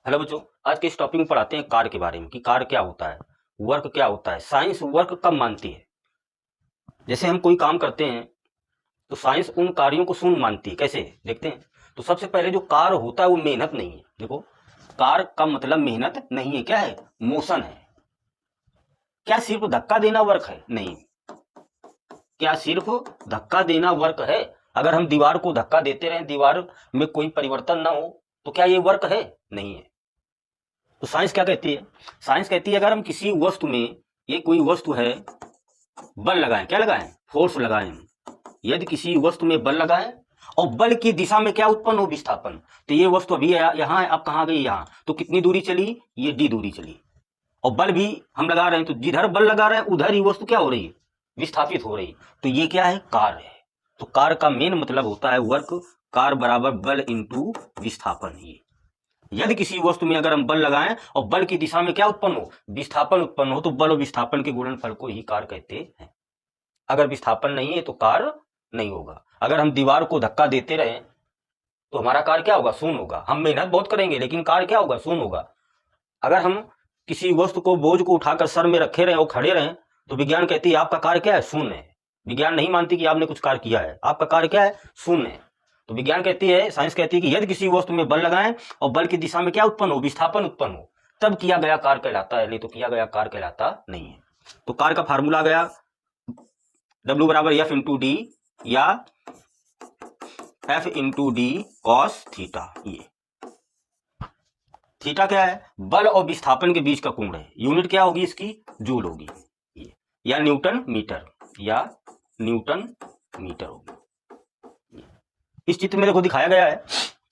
Hello बच्चों, आज के इस टॉपिक में पढ़ाते हैं कार के बारे में कि कार क्या होता है, वर्क क्या होता है, साइंस वर्क कब मानती है। जैसे हम कोई काम करते हैं तो साइंस उन कार्यों को शून्य मानती है। कैसे देखते हैं। तो सबसे पहले जो कार होता है वो मेहनत नहीं है। देखो, कार का मतलब मेहनत नहीं है। क्या है? मोशन है। क्या सिर्फ धक्का देना वर्क है? नहीं। क्या सिर्फ धक्का देना वर्क है? अगर हम दीवार को धक्का देते रहें, दीवार में कोई परिवर्तन ना हो, तो क्या ये वर्क है? नहीं है। तो साइंस क्या कहती है? साइंस कहती है अगर हम किसी वस्तु में, ये कोई वस्तु है, बल लगाएं। क्या लगाएं? फोर्स लगाएं। यदि किसी वस्तु में बल लगाएं और बल की दिशा में क्या उत्पन्न हो? विस्थापन। तो ये वस्तु अभी यहाँ है, अब कहाँ गई? यहाँ। तो कितनी दूरी चली? ये डी दूरी चली। और बल भी हम लगा रहे हैं, तो जिधर बल लगा रहे हैं उधर ही वस्तु क्या हो रही है? विस्थापित हो रही। तो ये क्या है? कार है। तो कार का मेन मतलब होता है वर्क। कार बराबर बल इंटू विस्थापन। ये यदि किसी वस्तु में अगर हम बल लगाएं और बल की दिशा में क्या उत्पन्न हो? विस्थापन उत्पन्न हो, तो बल और विस्थापन के गुणनफल को ही कार कहते हैं। अगर विस्थापन नहीं है तो कार नहीं होगा। अगर हम दीवार को धक्का देते रहे तो हमारा कार क्या होगा? शून्य होगा। हम मेहनत बहुत करेंगे लेकिन कार क्या होगा? शून्य होगा। अगर हम किसी वस्तु को, बोझ को उठाकर सर में रखे रहे और खड़े रहे, तो विज्ञान कहती है आपका कार्य क्या है? शून्य है। विज्ञान नहीं मानती कि आपने कुछ कार्य किया है, आपका कार्य क्या है? शून्य है। तो विज्ञान कहती है, साइंस कहती है कि यदि किसी वस्तु में बल लगाएं और बल की दिशा में क्या उत्पन्न हो? विस्थापन उत्पन्न हो, तब किया गया कार्य कहलाता है, नहीं तो किया गया कार्य कहलाता नहीं है। तो कार का फार्मूला गया W बराबर एफ इंटू डी या F into D cos theta. ये थीटा क्या है? बल और विस्थापन के बीच का कोण है। यूनिट क्या होगी इसकी? जूल होगी। ये या न्यूटन मीटर, या न्यूटन मीटर होगी। इस चित्र में देखो दिखाया गया है,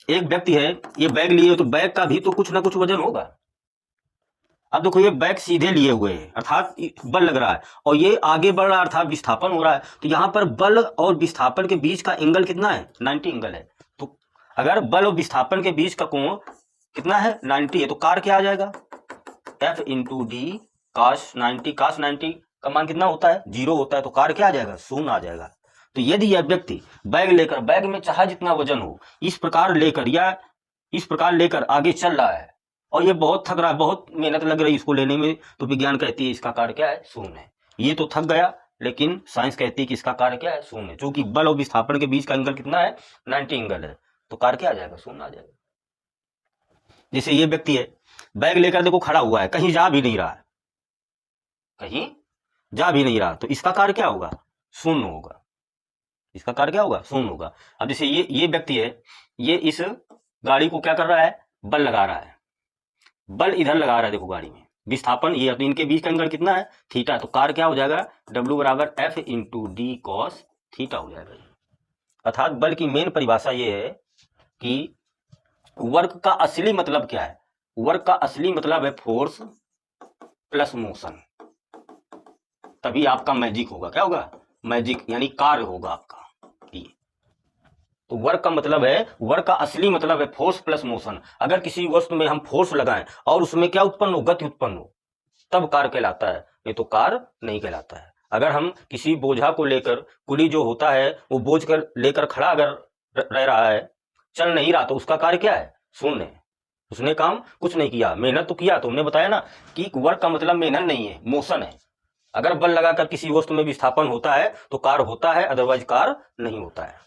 एक व्यक्ति है, ये बैग लिए, तो बैग का भी तो कुछ ना कुछ वजन होगा। अब देखो, ये बैग सीधे लिए हुए है, अर्थात बल लग रहा है, और ये आगे बढ़ रहा है, अर्थात विस्थापन हो रहा है। तो यहां पर बल और विस्थापन के बीच का एंगल कितना है? 90 एंगल है। तो अगर बल और विस्थापन के बीच का कोण कितना है? 90 है। तो कार क्या आ जाएगा? एफ इंटू डी काश 90। काश 90 का मान कितना होता है? 0 होता है। तो कार क्या आ जाएगा? शून्य आ जाएगा। तो यदि यह व्यक्ति बैग लेकर, बैग में चाहे जितना वजन हो, इस प्रकार लेकर या इस प्रकार लेकर आगे चल रहा है, और ये बहुत थक रहा है, बहुत मेहनत लग रही है इसको लेने में, तो विज्ञान कहती है इसका कार्य क्या है? शून्य है। ये तो थक गया, लेकिन साइंस कहती है कि इसका कार्य क्या है? शून्य है। क्योंकि बल और विस्थापन के बीच का एंगल कितना है? 90 एंगल है। तो कार्य क्या आ जाएगा? शून्य आ जाएगा। जैसे ये व्यक्ति है, बैग लेकर देखो खड़ा हुआ है, कहीं जा भी नहीं रहा है, कहीं जा भी नहीं रहा, तो इसका कार्य क्या होगा? शून्य होगा। इसका कार्य क्या होगा? शून्य होगा। अब जैसे ये व्यक्ति है, ये इस गाड़ी को क्या कर रहा है? बल लगा रहा है। बल इधर लगा रहा है, देखो गाड़ी में, विस्थापन ये, तो इनके बीच का एंगल कितना है? थीटा। तो कार्य क्या हो जाएगा? W बराबर F into D cos theta हो जाएगा। अर्थात बल की मेन परिभाषा ये है कि वर्क का असली मतलब क्या है? वर्क का असली मतलब है फोर्स प्लस मोशन। तभी आपका मैजिक होगा। क्या होगा? मैजिक, यानी कार्य होगा आपका। ये तो वर्क का मतलब है, वर्क का असली मतलब है फोर्स प्लस मोशन। अगर किसी वस्तु में हम फोर्स लगाएं और उसमें क्या उत्पन्न हो? गति उत्पन्न हो, तब कार्य कहलाता है, नहीं तो कार्य नहीं कहलाता है। अगर हम किसी बोझा को लेकर, कुली जो होता है वो बोझ कर लेकर खड़ा अगर रह रहा है, चल नहीं रहा, तो उसका कार्य क्या है? शून्य है। उसने काम कुछ नहीं किया, मेहनत तो किया। तो हमने बताया ना कि वर्क का मतलब मेहनत नहीं है, मोशन है। अगर बल लगाकर किसी वस्तु में विस्थापन होता है तो कार्य होता है, अदरवाइज कार्य नहीं होता है।